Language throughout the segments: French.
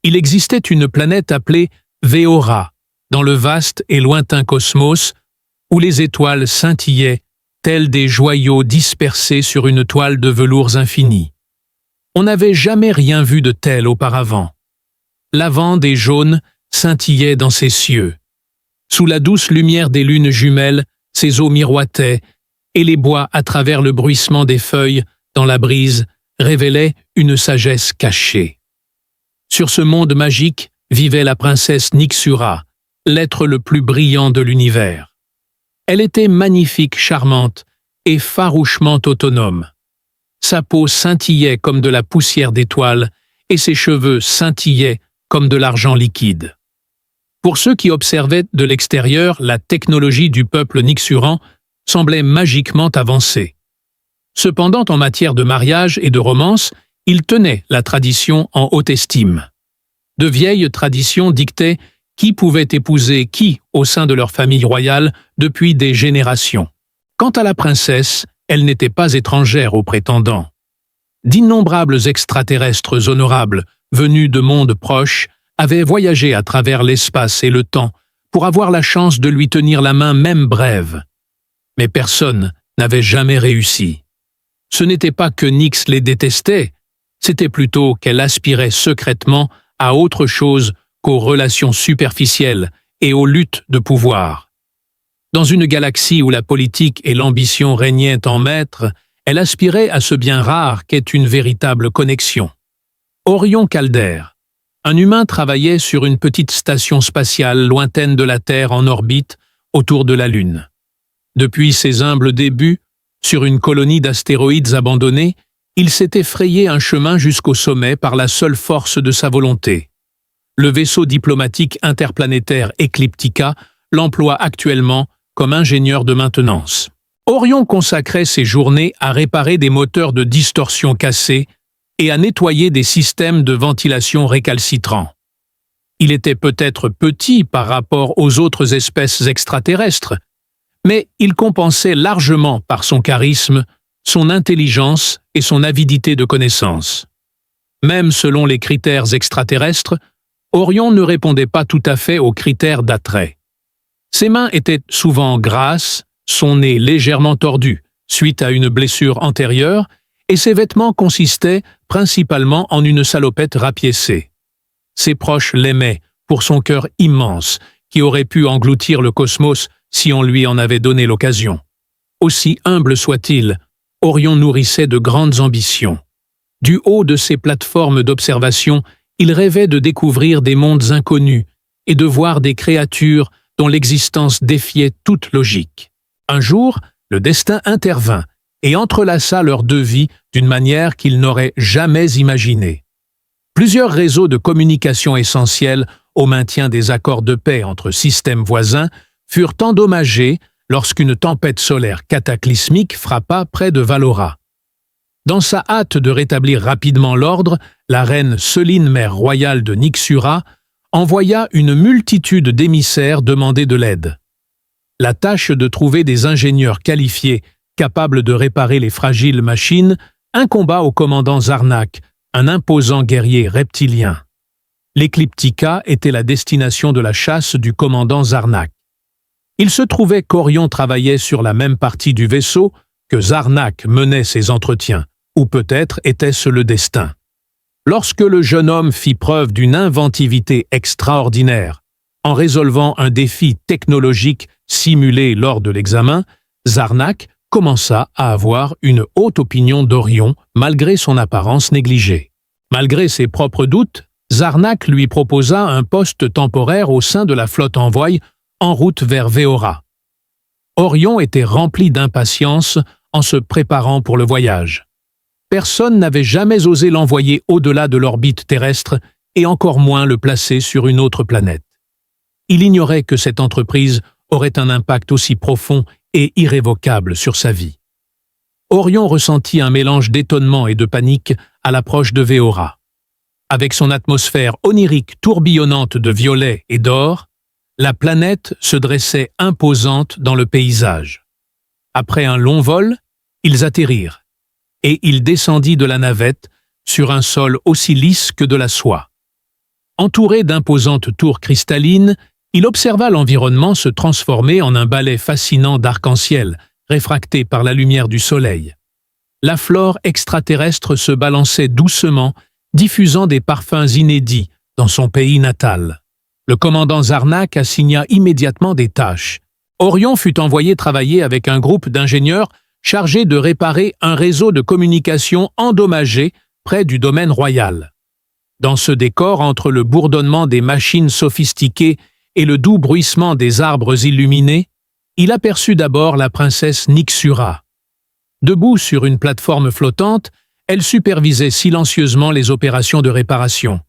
Il existait une planète appelée Veora, dans le vaste et lointain cosmos, où les étoiles scintillaient, tels des joyaux dispersés sur une toile de velours infini. On n'avait jamais rien vu de tel auparavant. Lavande et jaune scintillaient dans ces cieux. Sous la douce lumière des lunes jumelles, ses eaux miroitaient, et les bois, à travers le bruissement des feuilles, dans la brise, révélaient une sagesse cachée. Sur ce monde magique vivait la princesse Nyxura, l'être le plus brillant de l'univers. Elle était magnifique, charmante et farouchement autonome. Sa peau scintillait comme de la poussière d'étoiles et ses cheveux scintillaient comme de l'argent liquide. Pour ceux qui observaient de l'extérieur, la technologie du peuple nyxuran semblait magiquement avancée. Cependant, en matière de mariage et de romance, ils tenaient la tradition en haute estime. De vieilles traditions dictaient qui pouvait épouser qui au sein de leur famille royale depuis des générations. Quant à la princesse, elle n'était pas étrangère aux prétendants. D'innombrables extraterrestres honorables, venus de mondes proches, avaient voyagé à travers l'espace et le temps pour avoir la chance de lui tenir la main même brève. Mais personne n'avait jamais réussi. Ce n'était pas que Nyx les détestait, c'était plutôt qu'elle aspirait secrètement à autre chose qu'aux relations superficielles et aux luttes de pouvoir. Dans une galaxie où la politique et l'ambition régnaient en maître, elle aspirait à ce bien rare qu'est une véritable connexion. Orion Calder, un humain travaillait sur une petite station spatiale lointaine de la Terre en orbite autour de la Lune. Depuis ses humbles débuts, sur une colonie d'astéroïdes abandonnés, il s'était frayé un chemin jusqu'au sommet par la seule force de sa volonté. Le vaisseau diplomatique interplanétaire Ecliptica l'emploie actuellement comme ingénieur de maintenance. Orion consacrait ses journées à réparer des moteurs de distorsion cassés et à nettoyer des systèmes de ventilation récalcitrants. Il était peut-être petit par rapport aux autres espèces extraterrestres, mais il compensait largement par son charisme, son intelligence et son avidité de connaissances. Même selon les critères extraterrestres, Orion ne répondait pas tout à fait aux critères d'attrait. Ses mains étaient souvent grasses, son nez légèrement tordu, suite à une blessure antérieure, et ses vêtements consistaient principalement en une salopette rapiécée. Ses proches l'aimaient pour son cœur immense, qui aurait pu engloutir le cosmos si on lui en avait donné l'occasion. Aussi humble soit-il, Orion nourrissait de grandes ambitions. Du haut de ses plateformes d'observation, il rêvait de découvrir des mondes inconnus et de voir des créatures dont l'existence défiait toute logique. Un jour, le destin intervint et entrelaça leurs deux vies d'une manière qu'ils n'auraient jamais imaginée. Plusieurs réseaux de communication essentiels au maintien des accords de paix entre systèmes voisins furent endommagés lorsqu'une tempête solaire cataclysmique frappa près de Valora. Dans sa hâte de rétablir rapidement l'ordre, la reine Seline, mère royale de Nyxura, envoya une multitude d'émissaires demander de l'aide. La tâche de trouver des ingénieurs qualifiés capables de réparer les fragiles machines incomba au commandant Zarnak, un imposant guerrier reptilien. L'Ecliptica était la destination de la chasse du commandant Zarnak. Il se trouvait qu'Orion travaillait sur la même partie du vaisseau que Zarnak menait ses entretiens, ou peut-être était-ce le destin. Lorsque le jeune homme fit preuve d'une inventivité extraordinaire, en résolvant un défi technologique simulé lors de l'examen, Zarnak commença à avoir une haute opinion d'Orion malgré son apparence négligée. Malgré ses propres doutes, Zarnak lui proposa un poste temporaire au sein de la flotte envoy en route vers Veora. Orion était rempli d'impatience en se préparant pour le voyage. Personne n'avait jamais osé l'envoyer au-delà de l'orbite terrestre et encore moins le placer sur une autre planète. Il ignorait que cette entreprise aurait un impact aussi profond et irrévocable sur sa vie. Orion ressentit un mélange d'étonnement et de panique à l'approche de Veora. Avec son atmosphère onirique tourbillonnante de violet et d'or, la planète se dressait imposante dans le paysage. Après un long vol, ils atterrirent, et il descendit de la navette sur un sol aussi lisse que de la soie. Entouré d'imposantes tours cristallines, il observa l'environnement se transformer en un ballet fascinant d'arc-en-ciel, réfracté par la lumière du soleil. La flore extraterrestre se balançait doucement, diffusant des parfums inédits dans son pays natal. Le commandant Zarnak assigna immédiatement des tâches. Orion fut envoyé travailler avec un groupe d'ingénieurs chargés de réparer un réseau de communication endommagé près du domaine royal. Dans ce décor, entre le bourdonnement des machines sophistiquées et le doux bruissement des arbres illuminés, il aperçut d'abord la princesse Nixura. Debout sur une plateforme flottante, elle supervisait silencieusement les opérations de réparation.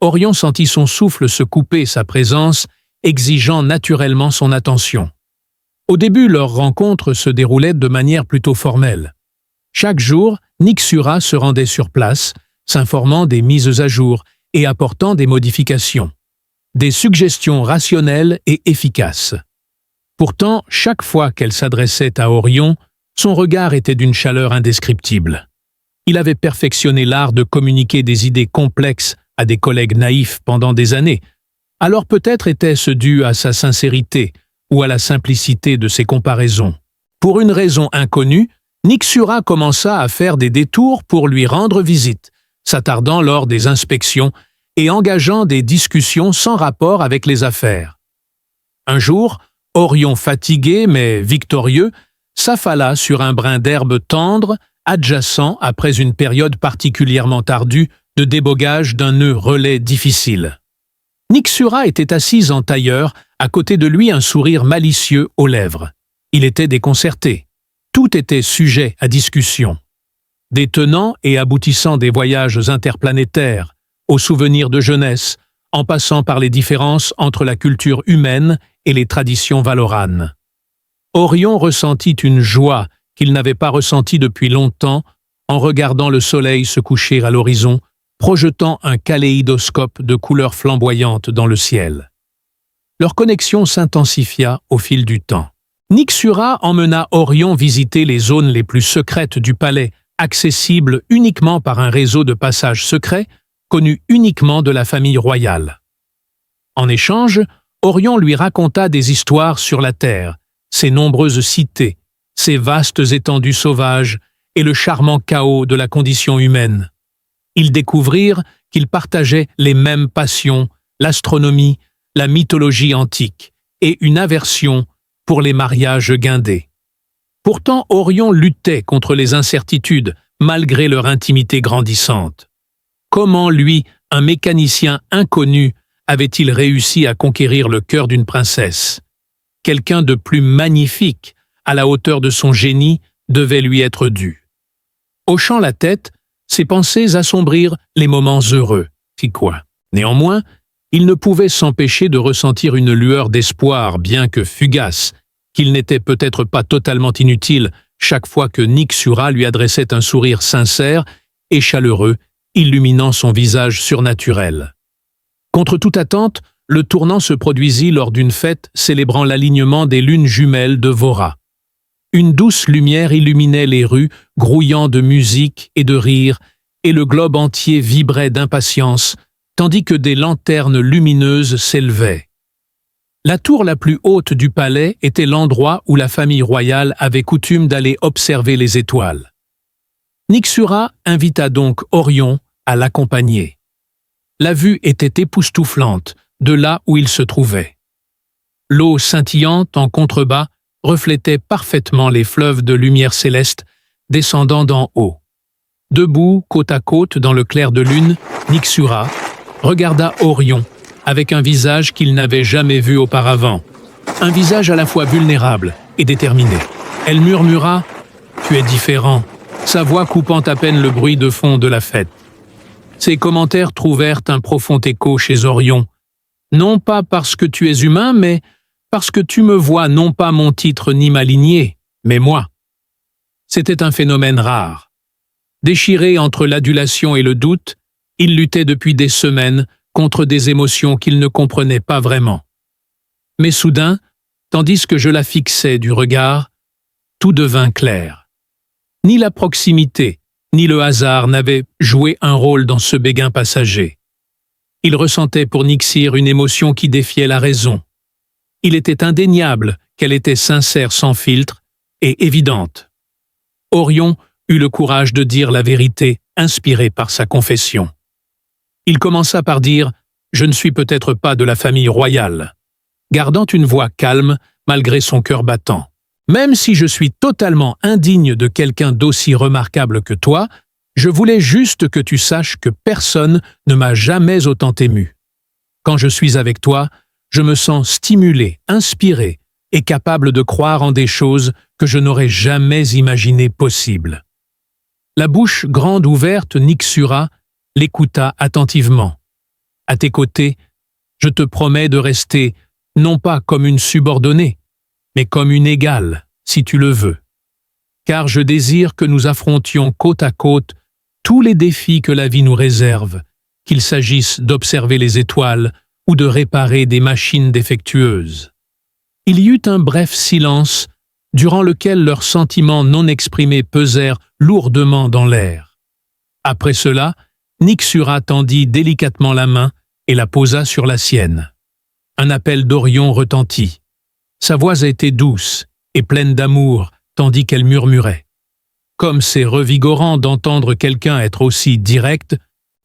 Orion sentit son souffle se couper sa présence, exigeant naturellement son attention. Au début, leur rencontre se déroulait de manière plutôt formelle. Chaque jour, Nixura se rendait sur place, s'informant des mises à jour et apportant des modifications. Des suggestions rationnelles et efficaces. Pourtant, chaque fois qu'elle s'adressait à Orion, son regard était d'une chaleur indescriptible. Il avait perfectionné l'art de communiquer des idées complexes à des collègues naïfs pendant des années. Alors peut-être était-ce dû à sa sincérité ou à la simplicité de ses comparaisons. Pour une raison inconnue, Nixura commença à faire des détours pour lui rendre visite, s'attardant lors des inspections et engageant des discussions sans rapport avec les affaires. Un jour, Orion fatigué mais victorieux, s'affala sur un brin d'herbe tendre, adjacent après une période particulièrement ardue de débogage d'un nœud relais difficile. Nixura était assise en tailleur, à côté de lui un sourire malicieux aux lèvres. Il était déconcerté. Tout était sujet à discussion. Des tenants et aboutissants des voyages interplanétaires, aux souvenirs de jeunesse, en passant par les différences entre la culture humaine et les traditions valoranes. Orion ressentit une joie qu'il n'avait pas ressentie depuis longtemps en regardant le soleil se coucher à l'horizon, projetant un kaléidoscope de couleurs flamboyantes dans le ciel. Leur connexion s'intensifia au fil du temps. Nixura emmena Orion visiter les zones les plus secrètes du palais, accessibles uniquement par un réseau de passages secrets, connu uniquement de la famille royale. En échange, Orion lui raconta des histoires sur la Terre, ses nombreuses cités, ses vastes étendues sauvages et le charmant chaos de la condition humaine. Ils découvrirent qu'ils partageaient les mêmes passions, l'astronomie, la mythologie antique et une aversion pour les mariages guindés. Pourtant, Orion luttait contre les incertitudes malgré leur intimité grandissante. Comment lui, un mécanicien inconnu, avait-il réussi à conquérir le cœur d'une princesse? Quelqu'un de plus magnifique, à la hauteur de son génie, devait lui être dû. Hochant la tête, ses pensées assombrirent les moments heureux. Néanmoins, il ne pouvait s'empêcher de ressentir une lueur d'espoir, bien que fugace, qu'il n'était peut-être pas totalement inutile chaque fois que Nixura lui adressait un sourire sincère et chaleureux, illuminant son visage surnaturel. Contre toute attente, le tournant se produisit lors d'une fête célébrant l'alignement des lunes jumelles de Vora. Une douce lumière illuminait les rues, grouillant de musique et de rire, et le globe entier vibrait d'impatience, tandis que des lanternes lumineuses s'élevaient. La tour la plus haute du palais était l'endroit où la famille royale avait coutume d'aller observer les étoiles. Nixura invita donc Orion à l'accompagner. La vue était époustouflante de là où il se trouvait. L'eau scintillante en contrebas reflétait parfaitement les fleuves de lumière céleste descendant d'en haut. Debout, côte à côte, dans le clair de lune, Nixura regarda Orion avec un visage qu'il n'avait jamais vu auparavant. Un visage à la fois vulnérable et déterminé. Elle murmura « Tu es différent », sa voix coupant à peine le bruit de fond de la fête. Ces commentaires trouvèrent un profond écho chez Orion. Non pas parce que tu es humain, mais parce que tu me vois non pas mon titre ni ma lignée, mais moi. C'était un phénomène rare. Déchiré entre l'adulation et le doute, il luttait depuis des semaines contre des émotions qu'il ne comprenait pas vraiment. Mais soudain, tandis que je la fixais du regard, tout devint clair. Ni la proximité, ni le hasard n'avaient joué un rôle dans ce béguin passager. Il ressentait pour Nixir une émotion qui défiait la raison. Il était indéniable qu'elle était sincère sans filtre et évidente. Orion eut le courage de dire la vérité, inspiré par sa confession. Il commença par dire « Je ne suis peut-être pas de la famille royale », gardant une voix calme malgré son cœur battant. « Même si je suis totalement indigne de quelqu'un d'aussi remarquable que toi, je voulais juste que tu saches que personne ne m'a jamais autant ému. Quand je suis avec toi, je me sens stimulé, inspiré et capable de croire en des choses que je n'aurais jamais imaginées possibles. » La bouche grande ouverte, Nixura l'écouta attentivement. « À tes côtés, je te promets de rester non pas comme une subordonnée, mais comme une égale, si tu le veux. Car je désire que nous affrontions côte à côte tous les défis que la vie nous réserve, qu'il s'agisse d'observer les étoiles ou de réparer des machines défectueuses. » Il y eut un bref silence, durant lequel leurs sentiments non exprimés pesèrent lourdement dans l'air. Après cela, Nixura tendit délicatement la main et la posa sur la sienne. Un appel d'Orion retentit. Sa voix était douce et pleine d'amour, tandis qu'elle murmurait. Comme c'est revigorant d'entendre quelqu'un être aussi direct,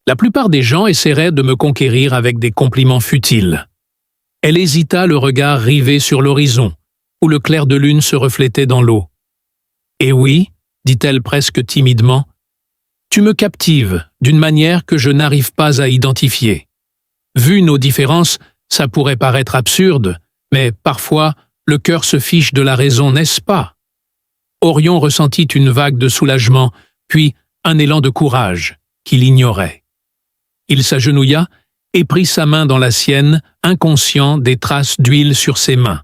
la plupart des gens essaieraient de me conquérir avec des compliments futiles. Elle hésita, le regard rivé sur l'horizon, où le clair de lune se reflétait dans l'eau. « Eh oui, dit-elle presque timidement, tu me captives d'une manière que je n'arrive pas à identifier. Vu nos différences, ça pourrait paraître absurde, mais parfois, le cœur se fiche de la raison, n'est-ce pas ?» Orion ressentit une vague de soulagement, puis un élan de courage qu'il ignorait. Il s'agenouilla et prit sa main dans la sienne, inconscient des traces d'huile sur ses mains.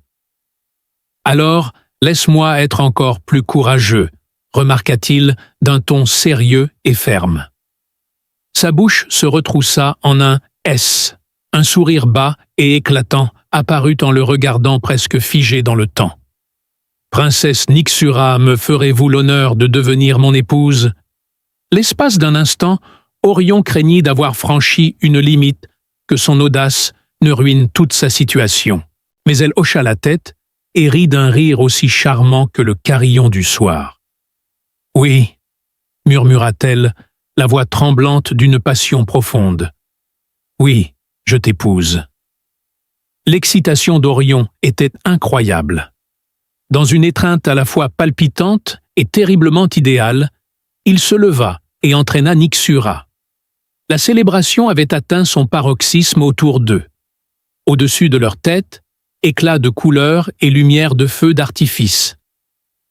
« Alors, laisse-moi être encore plus courageux, » remarqua-t-il d'un ton sérieux et ferme. Sa bouche se retroussa en un « S ». Un sourire bas et éclatant apparut en le regardant presque figé dans le temps. « Princesse Nixura, me ferez-vous l'honneur de devenir mon épouse ?» L'espace d'un instant, Orion craignit d'avoir franchi une limite, que son audace ne ruine toute sa situation. Mais elle hocha la tête et rit d'un rire aussi charmant que le carillon du soir. « Oui, » murmura-t-elle, la voix tremblante d'une passion profonde. « Oui, je t'épouse. » L'excitation d'Orion était incroyable. Dans une étreinte à la fois palpitante et terriblement idéale, il se leva et entraîna Nixura. La célébration avait atteint son paroxysme autour d'eux. Au-dessus de leur tête, éclats de couleurs et lumières de feux d'artifice.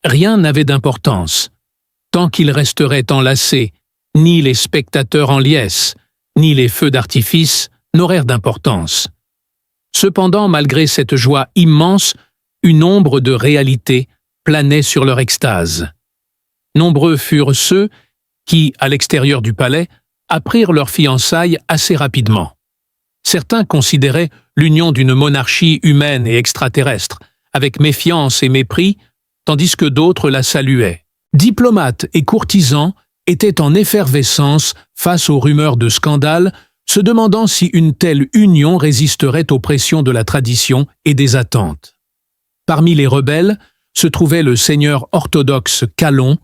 Rien n'avait d'importance. Tant qu'ils resteraient enlacés, ni les spectateurs en liesse, ni les feux d'artifice n'aurent d'importance. Cependant, malgré cette joie immense, une ombre de réalité planait sur leur extase. Nombreux furent ceux qui, à l'extérieur du palais, apprirent leur fiançailles assez rapidement. Certains considéraient l'union d'une monarchie humaine et extraterrestre avec méfiance et mépris, tandis que d'autres la saluaient. Diplomates et courtisans étaient en effervescence face aux rumeurs de scandale, se demandant si une telle union résisterait aux pressions de la tradition et des attentes. Parmi les rebelles se trouvait le seigneur orthodoxe Calon,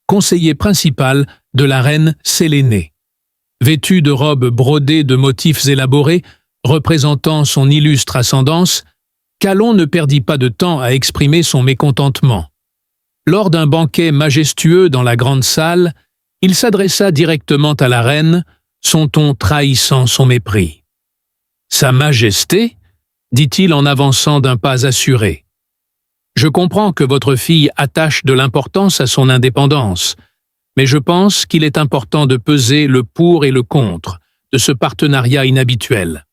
conseiller principal de la reine Sélénée. Vêtu de robes brodées de motifs élaborés, représentant son illustre ascendance, Calon ne perdit pas de temps à exprimer son mécontentement. Lors d'un banquet majestueux dans la grande salle, il s'adressa directement à la reine, son ton trahissant son mépris. « Sa Majesté » dit-il en avançant d'un pas assuré. « Je comprends que votre fille attache de l'importance à son indépendance, mais je pense qu'il est important de peser le pour et le contre de ce partenariat inhabituel.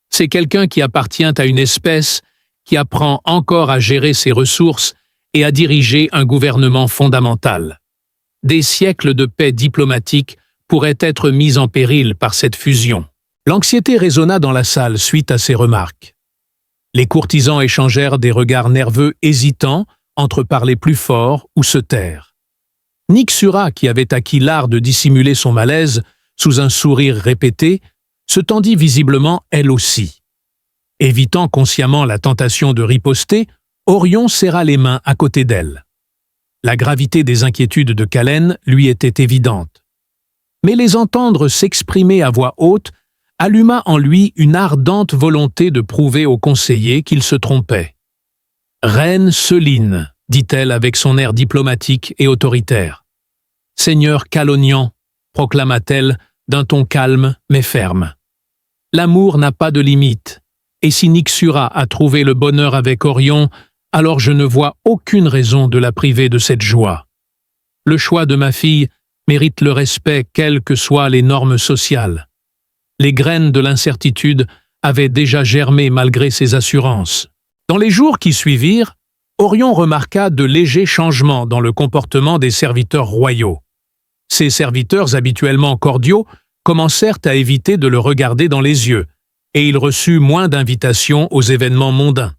C'est quelqu'un qui appartient à une espèce qui apprend encore à gérer ses ressources et à diriger un gouvernement fondamental. Des siècles de paix diplomatique pourraient être mis en péril par cette fusion. » L'anxiété résonna dans la salle suite à ces remarques. Les courtisans échangèrent des regards nerveux hésitants entre parler plus fort ou se taire. Nixura, qui avait acquis l'art de dissimuler son malaise sous un sourire répété, se tendit visiblement elle aussi. Évitant consciemment la tentation de riposter, Orion serra les mains à côté d'elle. La gravité des inquiétudes de Calène lui était évidente. Mais les entendre s'exprimer à voix haute alluma en lui une ardente volonté de prouver au conseiller qu'il se trompait. « Reine Seline », dit-elle avec son air diplomatique et autoritaire. « Seigneur Calonian », proclama-t-elle d'un ton calme mais ferme. « L'amour n'a pas de limite, et si Nixura a trouvé le bonheur avec Orion, alors je ne vois aucune raison de la priver de cette joie. Le choix de ma fille mérite le respect quelles que soient les normes sociales. Les graines de l'incertitude avaient déjà germé malgré ses assurances. Dans les jours qui suivirent, Orion remarqua de légers changements dans le comportement des serviteurs royaux. Ces serviteurs habituellement cordiaux commencèrent à éviter de le regarder dans les yeux, et il reçut moins d'invitations aux événements mondains.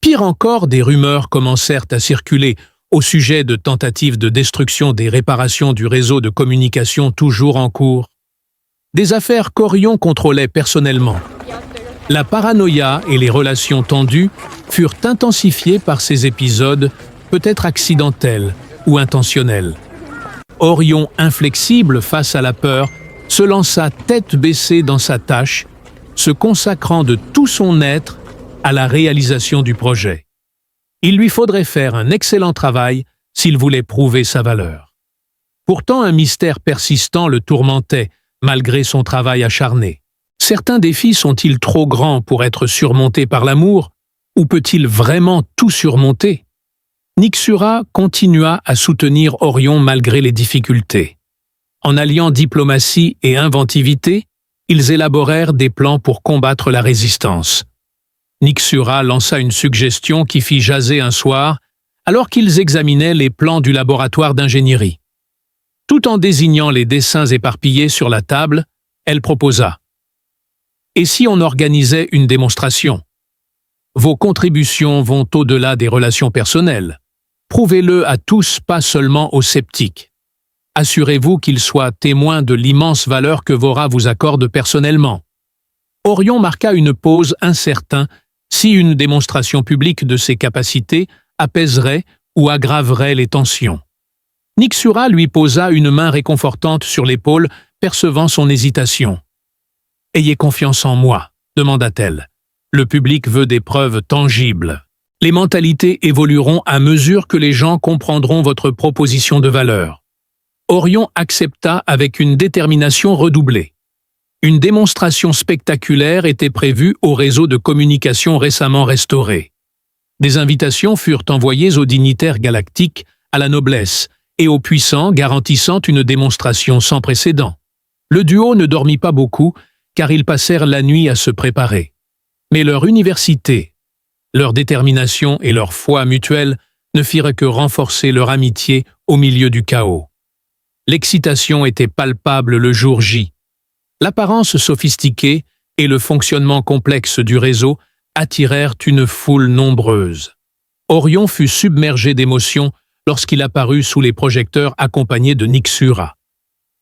Pire encore, des rumeurs commencèrent à circuler au sujet de tentatives de destruction des réparations du réseau de communication toujours en cours. Des affaires qu'Orion contrôlait personnellement. La paranoïa et les relations tendues furent intensifiées par ces épisodes, peut-être accidentels ou intentionnels. Orion, inflexible face à la peur, se lança tête baissée dans sa tâche, se consacrant de tout son être à la réalisation du projet. Il lui faudrait faire un excellent travail s'il voulait prouver sa valeur. Pourtant, un mystère persistant le tourmentait, malgré son travail acharné. Certains défis sont-ils trop grands pour être surmontés par l'amour, ou peut-il vraiment tout surmonter? Nixura continua à soutenir Orion malgré les difficultés. En alliant diplomatie et inventivité, ils élaborèrent des plans pour combattre la résistance. Nixura lança une suggestion qui fit jaser un soir, alors qu'ils examinaient les plans du laboratoire d'ingénierie. Tout en désignant les dessins éparpillés sur la table, elle proposa « Et si on organisait une démonstration? Vos contributions vont au-delà des relations personnelles. Prouvez-le à tous, pas seulement aux sceptiques. Assurez-vous qu'ils soient témoins de l'immense valeur que Vora vous accorde personnellement. » Orion marqua une pause incertain si une démonstration publique de ses capacités apaiserait ou aggraverait les tensions. Nixura lui posa une main réconfortante sur l'épaule, percevant son hésitation. « Ayez confiance en moi », demanda-t-elle. « Le public veut des preuves tangibles. Les mentalités évolueront à mesure que les gens comprendront votre proposition de valeur. » Orion accepta avec une détermination redoublée. Une démonstration spectaculaire était prévue au réseau de communication récemment restauré. Des invitations furent envoyées aux dignitaires galactiques, à la noblesse, et aux puissants garantissant une démonstration sans précédent. Le duo ne dormit pas beaucoup, car ils passèrent la nuit à se préparer. Mais leur université, leur détermination et leur foi mutuelle ne firent que renforcer leur amitié au milieu du chaos. L'excitation était palpable le jour J. L'apparence sophistiquée et le fonctionnement complexe du réseau attirèrent une foule nombreuse. Orion fut submergé d'émotion lorsqu'il apparut sous les projecteurs accompagné de Nixura.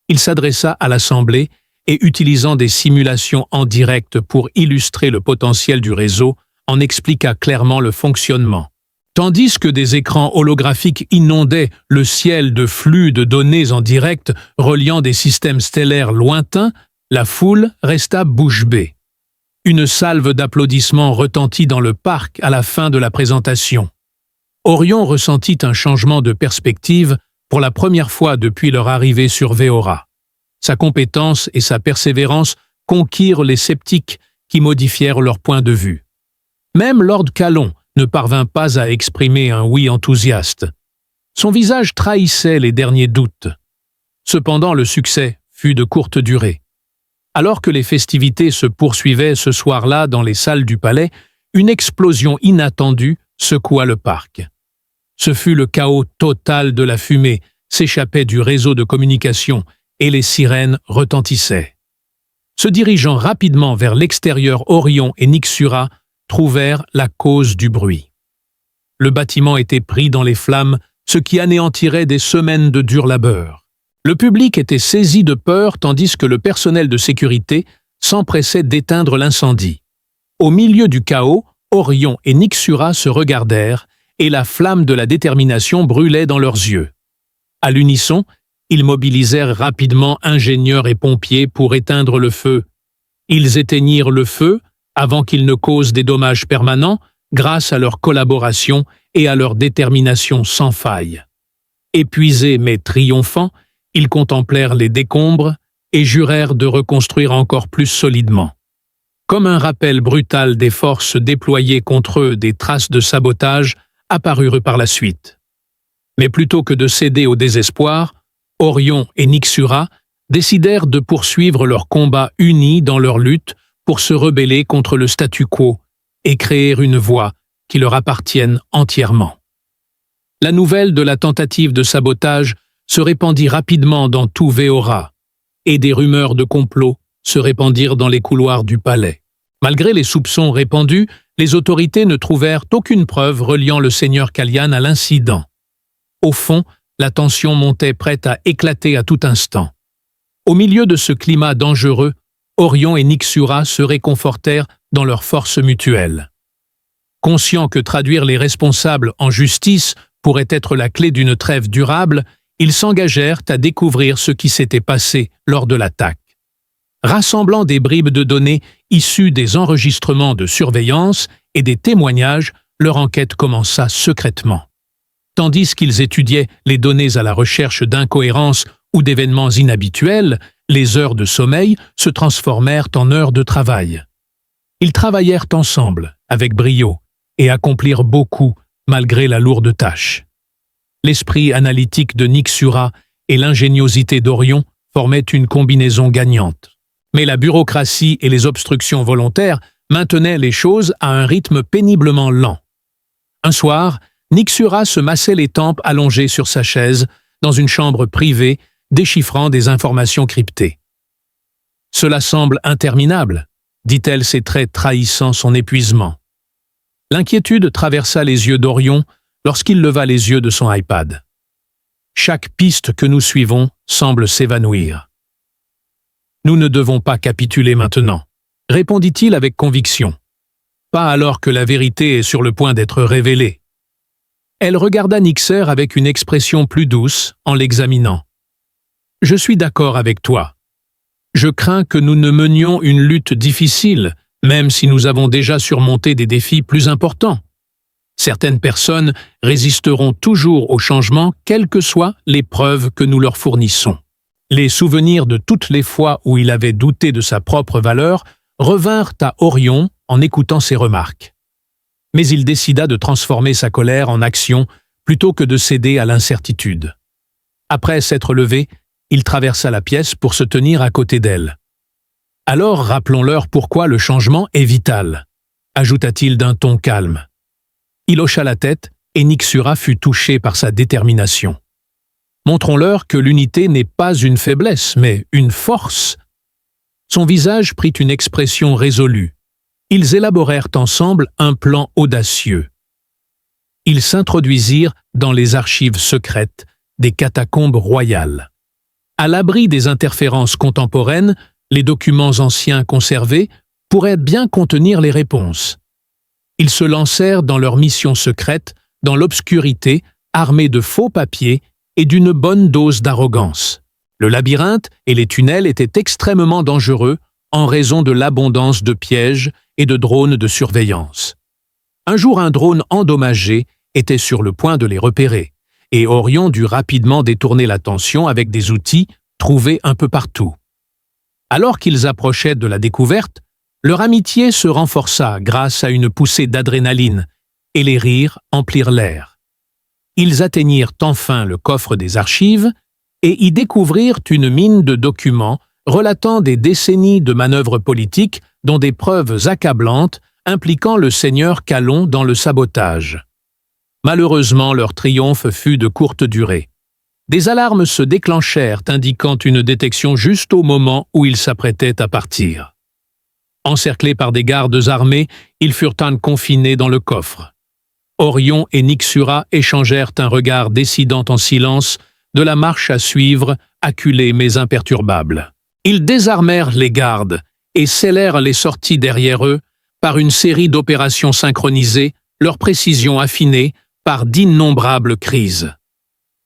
Il s'adressa à l'Assemblée et, utilisant des simulations en direct pour illustrer le potentiel du réseau, en expliqua clairement le fonctionnement. Tandis que des écrans holographiques inondaient le ciel de flux de données en direct reliant des systèmes stellaires lointains, la foule resta bouche bée. Une salve d'applaudissements retentit dans le parc à la fin de la présentation. Orion ressentit un changement de perspective pour la première fois depuis leur arrivée sur Veora. Sa compétence et sa persévérance conquirent les sceptiques qui modifièrent leur point de vue. Même Lord Calon ne parvint pas à exprimer un oui enthousiaste. Son visage trahissait les derniers doutes. Cependant, le succès fut de courte durée. Alors que les festivités se poursuivaient ce soir-là dans les salles du palais, une explosion inattendue secoua le parc. Ce fut le chaos total de la fumée s'échappait du réseau de communication et les sirènes retentissaient. Se dirigeant rapidement vers l'extérieur, Orion et Nixura trouvèrent la cause du bruit. Le bâtiment était pris dans les flammes, ce qui anéantirait des semaines de dur labeur. Le public était saisi de peur tandis que le personnel de sécurité s'empressait d'éteindre l'incendie. Au milieu du chaos, Orion et Nyxura se regardèrent, et la flamme de la détermination brûlait dans leurs yeux. À l'unisson, ils mobilisèrent rapidement ingénieurs et pompiers pour éteindre le feu. Ils éteignirent le feu avant qu'il ne cause des dommages permanents grâce à leur collaboration et à leur détermination sans faille. Épuisés mais triomphants, ils contemplèrent les décombres et jurèrent de reconstruire encore plus solidement. Comme un rappel brutal des forces déployées contre eux, des traces de sabotage apparurent par la suite. Mais plutôt que de céder au désespoir, Orion et Nyxura décidèrent de poursuivre leur combat unis dans leur lutte pour se rebeller contre le statu quo et créer une voie qui leur appartienne entièrement. La nouvelle de la tentative de sabotage se répandit rapidement dans tout Veora, et des rumeurs de complot se répandirent dans les couloirs du palais. Malgré les soupçons répandus, les autorités ne trouvèrent aucune preuve reliant le seigneur Kallian à l'incident. Au fond, la tension montait prête à éclater à tout instant. Au milieu de ce climat dangereux, Orion et Nyxura se réconfortèrent dans leur force mutuelle. Conscients que traduire les responsables en justice pourrait être la clé d'une trêve durable, ils s'engagèrent à découvrir ce qui s'était passé lors de l'attaque. Rassemblant des bribes de données issues des enregistrements de surveillance et des témoignages, leur enquête commença secrètement. Tandis qu'ils étudiaient les données à la recherche d'incohérences ou d'événements inhabituels, les heures de sommeil se transformèrent en heures de travail. Ils travaillèrent ensemble, avec brio, et accomplirent beaucoup malgré la lourde tâche. L'esprit analytique de Nyxura et l'ingéniosité d'Orion formaient une combinaison gagnante. Mais la bureaucratie et les obstructions volontaires maintenaient les choses à un rythme péniblement lent. Un soir, Nyxura se massait les tempes allongées sur sa chaise, dans une chambre privée, déchiffrant des informations cryptées. « Cela semble interminable », dit-elle, ses traits trahissant son épuisement. L'inquiétude traversa les yeux d'Orion lorsqu'il leva les yeux de son iPad. Chaque piste que nous suivons semble s'évanouir. « Nous ne devons pas capituler maintenant », répondit-il avec conviction. « Pas alors que la vérité est sur le point d'être révélée. » Elle regarda Nyxer avec une expression plus douce en l'examinant. « Je suis d'accord avec toi. Je crains que nous ne menions une lutte difficile, même si nous avons déjà surmonté des défis plus importants. Certaines personnes résisteront toujours au changement, quelles que soient les preuves que nous leur fournissons. » Les souvenirs de toutes les fois où il avait douté de sa propre valeur revinrent à Orion en écoutant ses remarques. Mais il décida de transformer sa colère en action plutôt que de céder à l'incertitude. Après s'être levé, il traversa la pièce pour se tenir à côté d'elle. « Alors rappelons-leur pourquoi le changement est vital », ajouta-t-il d'un ton calme. Il hocha la tête et Nyxura fut touché par sa détermination. Montrons-leur que l'unité n'est pas une faiblesse, mais une force. Son visage prit une expression résolue. Ils élaborèrent ensemble un plan audacieux. Ils s'introduisirent dans les archives secrètes des catacombes royales. À l'abri des interférences contemporaines, les documents anciens conservés pourraient bien contenir les réponses. Ils se lancèrent dans leur mission secrète, dans l'obscurité, armés de faux papiers et d'une bonne dose d'arrogance. Le labyrinthe et les tunnels étaient extrêmement dangereux en raison de l'abondance de pièges et de drones de surveillance. Un jour, un drone endommagé était sur le point de les repérer, et Orion dut rapidement détourner l'attention avec des outils trouvés un peu partout. Alors qu'ils approchaient de la découverte, leur amitié se renforça grâce à une poussée d'adrénaline, et les rires emplirent l'air. Ils atteignirent enfin le coffre des archives et y découvrirent une mine de documents relatant des décennies de manœuvres politiques dont des preuves accablantes impliquant le seigneur Kalon dans le sabotage. Malheureusement, leur triomphe fut de courte durée. Des alarmes se déclenchèrent indiquant une détection juste au moment où ils s'apprêtaient à partir. Encerclés par des gardes armés, ils furent confinés dans le coffre. Orion et Nyxura échangèrent un regard décidant en silence de la marche à suivre, acculés mais imperturbables. Ils désarmèrent les gardes et scellèrent les sorties derrière eux par une série d'opérations synchronisées, leur précision affinée par d'innombrables crises.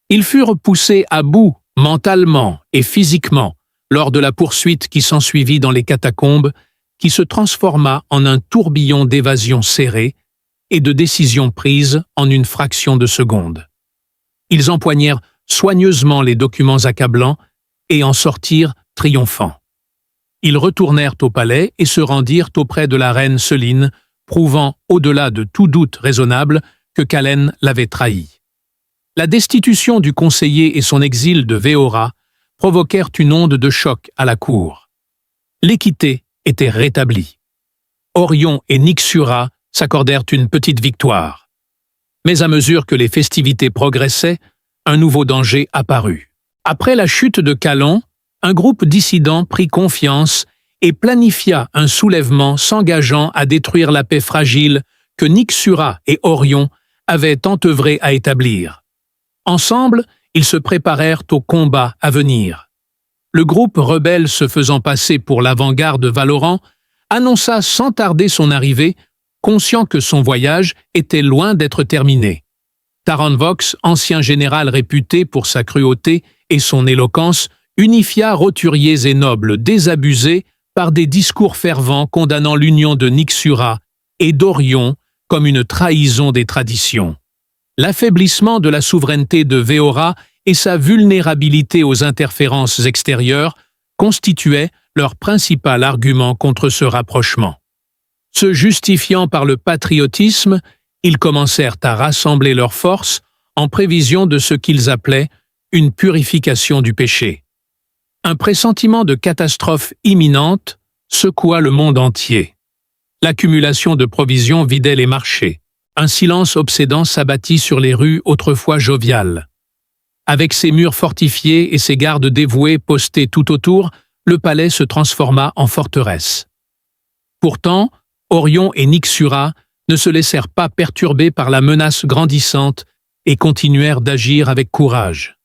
Ils furent poussés à bout mentalement et physiquement lors de la poursuite qui s'ensuivit dans les catacombes, qui se transforma en un tourbillon d'évasions serrées et de décisions prises en une fraction de seconde. Ils empoignèrent soigneusement les documents accablants et en sortirent triomphants. Ils retournèrent au palais et se rendirent auprès de la reine Seline, prouvant, au-delà de tout doute raisonnable, que Calen l'avait trahi. La destitution du conseiller et son exil de Véora provoquèrent une onde de choc à la cour. L'équité était rétablie. Orion et Nyxura s'accordèrent une petite victoire. Mais à mesure que les festivités progressaient, un nouveau danger apparut. Après la chute de Calon, un groupe dissident prit confiance et planifia un soulèvement s'engageant à détruire la paix fragile que Nyxura et Orion avaient entœuvré à établir. Ensemble, ils se préparèrent au combat à venir. Le groupe rebelle se faisant passer pour l'avant-garde Valorant annonça sans tarder son arrivée, conscient que son voyage était loin d'être terminé. Taran Vox, ancien général réputé pour sa cruauté et son éloquence, unifia roturiers et nobles désabusés par des discours fervents condamnant l'union de Nyxura et d'Orion comme une trahison des traditions. L'affaiblissement de la souveraineté de Véora et sa vulnérabilité aux interférences extérieures constituaient leur principal argument contre ce rapprochement. Se justifiant par le patriotisme, ils commencèrent à rassembler leurs forces en prévision de ce qu'ils appelaient une purification du péché. Un pressentiment de catastrophe imminente secoua le monde entier. L'accumulation de provisions vidait les marchés. Un silence obsédant s'abattit sur les rues autrefois joviales. Avec ses murs fortifiés et ses gardes dévoués postés tout autour, le palais se transforma en forteresse. Pourtant, Orion et Nyxura ne se laissèrent pas perturber par la menace grandissante et continuèrent d'agir avec courage.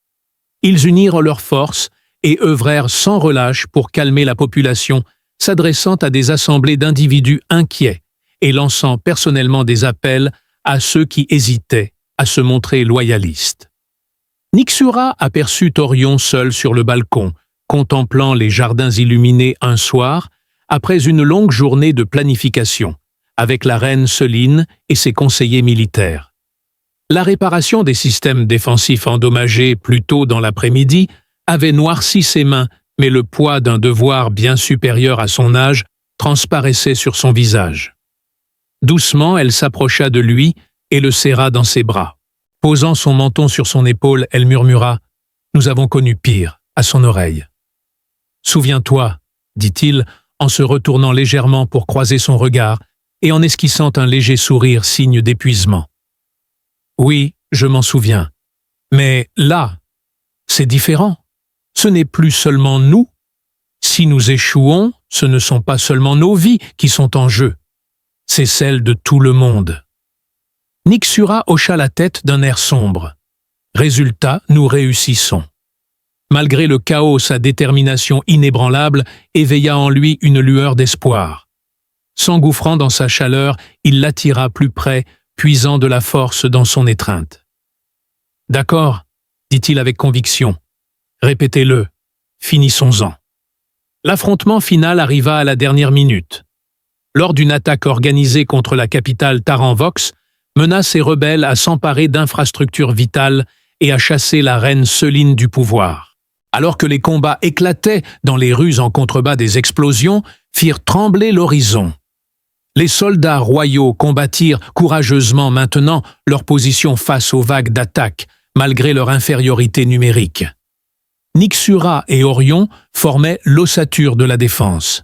Ils unirent leurs forces et œuvrèrent sans relâche pour calmer la population, s'adressant à des assemblées d'individus inquiets et lançant personnellement des appels à ceux qui hésitaient à se montrer loyalistes. Nyxura aperçut Orion seul sur le balcon, contemplant les jardins illuminés un soir, après une longue journée de planification, avec la reine Seline et ses conseillers militaires. La réparation des systèmes défensifs endommagés plus tôt dans l'après-midi avait noirci ses mains, mais le poids d'un devoir bien supérieur à son âge transparaissait sur son visage. Doucement, elle s'approcha de lui et le serra dans ses bras. Posant son menton sur son épaule, elle murmura « Nous avons connu pire » à son oreille. « Souviens-toi » dit-il, en se retournant légèrement pour croiser son regard et en esquissant un léger sourire signe d'épuisement. « Oui, je m'en souviens. Mais là, c'est différent. Ce n'est plus seulement nous. Si nous échouons, ce ne sont pas seulement nos vies qui sont en jeu. C'est celle de tout le monde. » Nyxura hocha la tête d'un air sombre. Résultat, nous réussissons. Malgré le chaos, sa détermination inébranlable éveilla en lui une lueur d'espoir. S'engouffrant dans sa chaleur, il l'attira plus près, puisant de la force dans son étreinte. « D'accord, » dit-il avec conviction. « Répétez-le. Finissons-en. » L'affrontement final arriva à la dernière minute. Lors d'une attaque organisée contre la capitale Taran Vox, mena ses rebelles à s'emparer d'infrastructures vitales et à chasser la reine Seline du pouvoir. Alors que les combats éclataient dans les rues en contrebas des explosions, firent trembler l'horizon. Les soldats royaux combattirent courageusement maintenant leur position face aux vagues d'attaque, malgré leur infériorité numérique. Nyxura et Orion formaient l'ossature de la défense.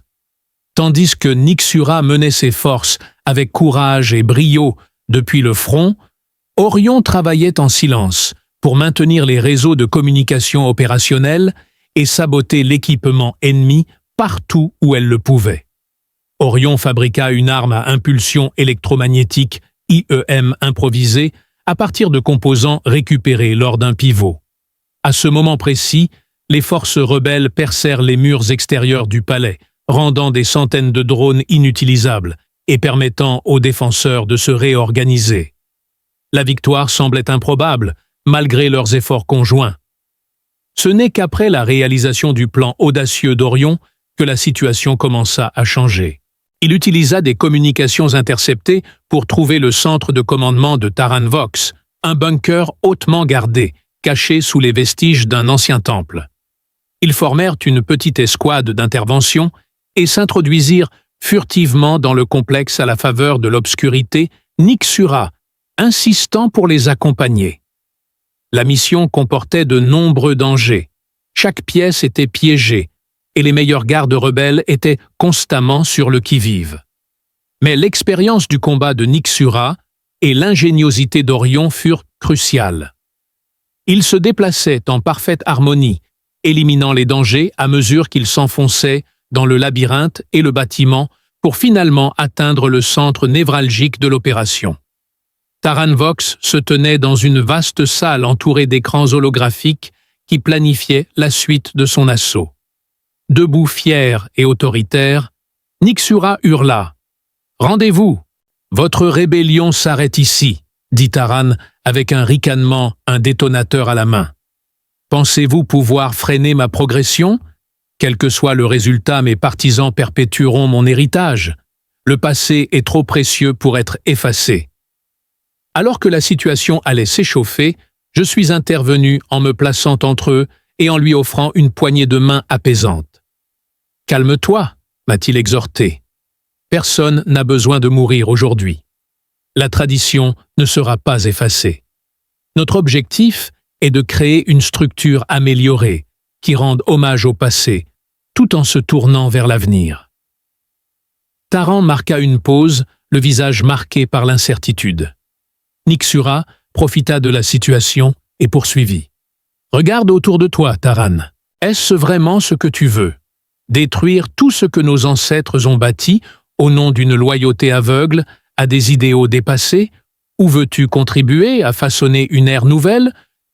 Tandis que Nyxura menait ses forces avec courage et brio depuis le front, Orion travaillait en silence pour maintenir les réseaux de communication opérationnels et saboter l'équipement ennemi partout où elle le pouvait. Orion fabriqua une arme à impulsion électromagnétique IEM improvisée à partir de composants récupérés lors d'un pivot. À ce moment précis, les forces rebelles percèrent les murs extérieurs du palais, rendant des centaines de drones inutilisables et permettant aux défenseurs de se réorganiser. La victoire semblait improbable, malgré leurs efforts conjoints. Ce n'est qu'après la réalisation du plan audacieux d'Orion que la situation commença à changer. Il utilisa des communications interceptées pour trouver le centre de commandement de Taran Vox, un bunker hautement gardé, caché sous les vestiges d'un ancien temple. Ils formèrent une petite escouade d'intervention et s'introduisirent furtivement dans le complexe à la faveur de l'obscurité, Nyxura, insistant pour les accompagner. La mission comportait de nombreux dangers. Chaque pièce était piégée, et les meilleurs gardes rebelles étaient constamment sur le qui-vive. Mais l'expérience du combat de Nyxura et l'ingéniosité d'Orion furent cruciales. Il se déplaçait en parfaite harmonie, éliminant les dangers à mesure qu'il s'enfonçait dans le labyrinthe et le bâtiment pour finalement atteindre le centre névralgique de l'opération. Taran Vox se tenait dans une vaste salle entourée d'écrans holographiques qui planifiaient la suite de son assaut. Debout fier et autoritaire, Nyxura hurla « Rendez-vous! Votre rébellion s'arrête ici !» dit Taran avec un ricanement, un détonateur à la main. « Pensez-vous pouvoir freiner ma progression? Quel que soit le résultat, mes partisans perpétueront mon héritage. Le passé est trop précieux pour être effacé. » Alors que la situation allait s'échauffer, je suis intervenu en me plaçant entre eux et en lui offrant une poignée de main apaisante. « Calme-toi » m'a-t-il exhorté. « Personne n'a besoin de mourir aujourd'hui. La tradition ne sera pas effacée. Notre objectif est de créer une structure améliorée qui rende hommage au passé, tout en se tournant vers l'avenir. » Taran marqua une pause, le visage marqué par l'incertitude. Nyxura profita de la situation et poursuivit. « Regarde autour de toi, Taran. Est-ce vraiment ce que tu veux? Détruire tout ce que nos ancêtres ont bâti au nom d'une loyauté aveugle à des idéaux dépassés? Ou veux-tu contribuer à façonner une ère nouvelle,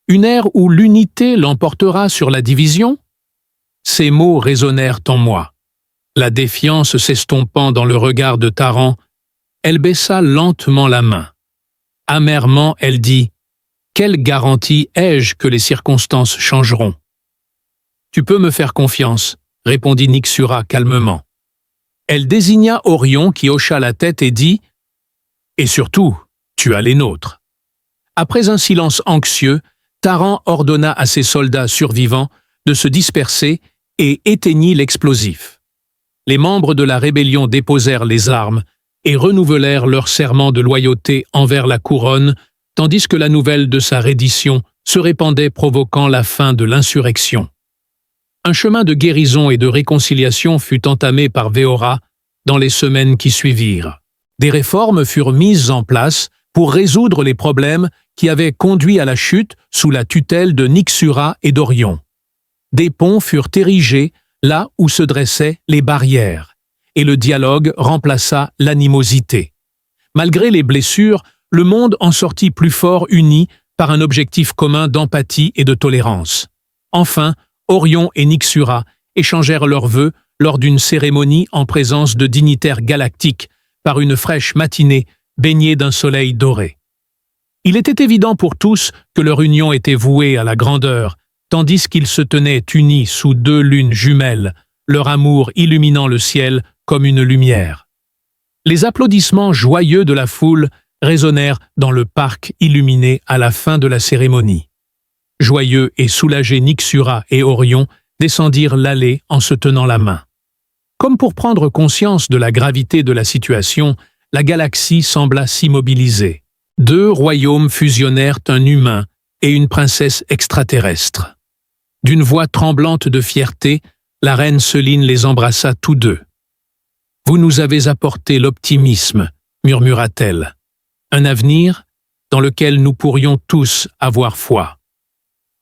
une ère où l'unité l'emportera sur la division ?» Ces mots résonnèrent en moi. La défiance s'estompant dans le regard de Taran, elle baissa lentement la main. Amèrement, elle dit « Quelle garantie ai-je que les circonstances changeront ?»« Tu peux me faire confiance, » répondit Nyxura calmement. Elle désigna Orion qui hocha la tête et dit « Et surtout, tu as les nôtres. » Après un silence anxieux, Taran ordonna à ses soldats survivants de se disperser et éteignit l'explosif. Les membres de la rébellion déposèrent les armes et renouvelèrent leur serment de loyauté envers la couronne, tandis que la nouvelle de sa reddition se répandait provoquant la fin de l'insurrection. Un chemin de guérison et de réconciliation fut entamé par Veora dans les semaines qui suivirent. Des réformes furent mises en place pour résoudre les problèmes qui avaient conduit à la chute sous la tutelle de Nyxura et d'Orion. Des ponts furent érigés là où se dressaient les barrières, et le dialogue remplaça l'animosité. Malgré les blessures, le monde en sortit plus fort uni par un objectif commun d'empathie et de tolérance. Enfin, Orion et Nyxura échangèrent leurs vœux lors d'une cérémonie en présence de dignitaires galactiques par une fraîche matinée baignée d'un soleil doré. Il était évident pour tous que leur union était vouée à la grandeur, tandis qu'ils se tenaient unis sous deux lunes jumelles, leur amour illuminant le ciel comme une lumière. Les applaudissements joyeux de la foule résonnèrent dans le parc illuminé à la fin de la cérémonie. Joyeux et soulagés, Nyxura et Orion descendirent l'allée en se tenant la main. Comme pour prendre conscience de la gravité de la situation, la galaxie sembla s'immobiliser. Deux royaumes fusionnèrent, un humain et une princesse extraterrestre. D'une voix tremblante de fierté, la reine Selene les embrassa tous deux. « Vous nous avez apporté l'optimisme, » murmura-t-elle. « Un avenir dans lequel nous pourrions tous avoir foi. »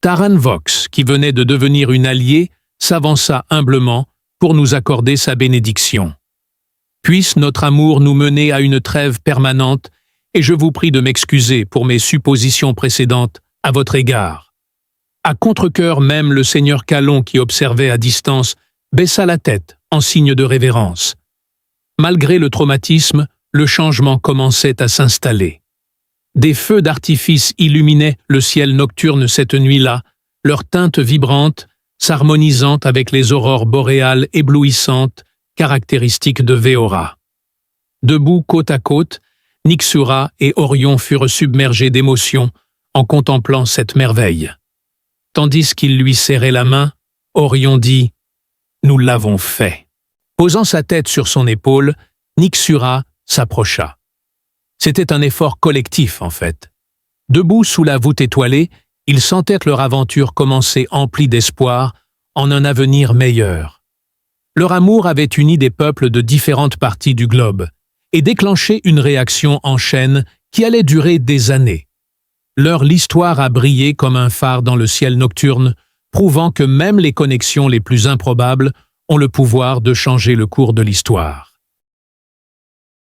Taran Vox, qui venait de devenir une alliée, s'avança humblement pour nous accorder sa bénédiction. « Puisse notre amour nous mener à une trêve permanente et je vous prie de m'excuser pour mes suppositions précédentes à votre égard. » À contre-cœur même le seigneur Kalon qui observait à distance baissa la tête en signe de révérence. Malgré le traumatisme, le changement commençait à s'installer. Des feux d'artifice illuminaient le ciel nocturne cette nuit-là, leurs teintes vibrantes s'harmonisant avec les aurores boréales éblouissantes caractéristiques de Veora. Debout côte à côte, Nyxura et Orion furent submergés d'émotion en contemplant cette merveille. Tandis qu'il lui serrait la main, Orion dit « Nous l'avons fait ». Posant sa tête sur son épaule, Nyxura s'approcha. C'était un effort collectif, en fait. Debout sous la voûte étoilée, ils sentaient leur aventure commencer emplie d'espoir en un avenir meilleur. Leur amour avait uni des peuples de différentes parties du globe et déclenché une réaction en chaîne qui allait durer des années. Leur histoire a brillé comme un phare dans le ciel nocturne, prouvant que même les connexions les plus improbables ont le pouvoir de changer le cours de l'histoire.